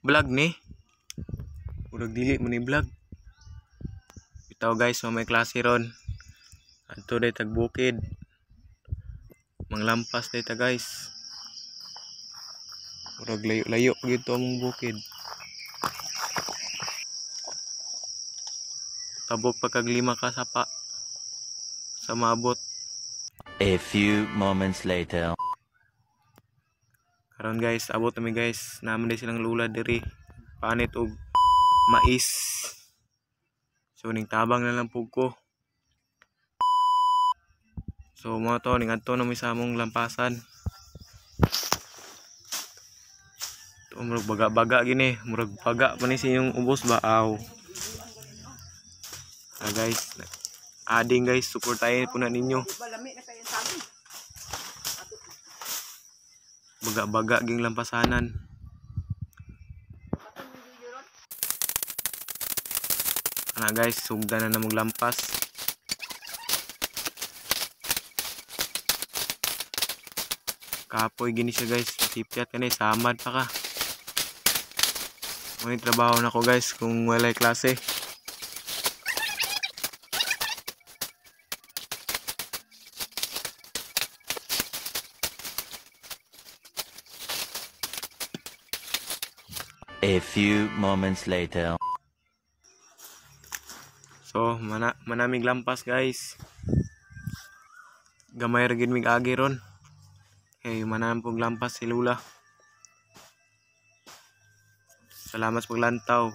vlog ni. Murag dili mo ni vlog. Bitaw guys, may klase ron. Adto day tag bukid. Manglampas day ta guys. Murag layo-layo gito among bukid. Tabok pa kag 5 ka sapa sa maabot. A few moments later. Karon guys, abot na mi guys. Naman din silang lula diri. Panit og mais. So ning tabang na lang pug ko. So mo to ning adto na mi sa among lampasan. To murag baga-baga gini, murag baga pa ni sinyong ubos ba aw. Guys, ading guys, suportahin po na ninyo. Baga-baga ging lampasanan. Ana guys, sugdan na namog lampas. Kapoy gini siya guys, sipyat ka na, samad pa ka. May trabaho na ko guys kung walay klase. A few moments later. So, manamig lampas guys. Gamay ra gid mig agi ron. Hey, manam pong lampas si Lula. Salamat sa paglantaw.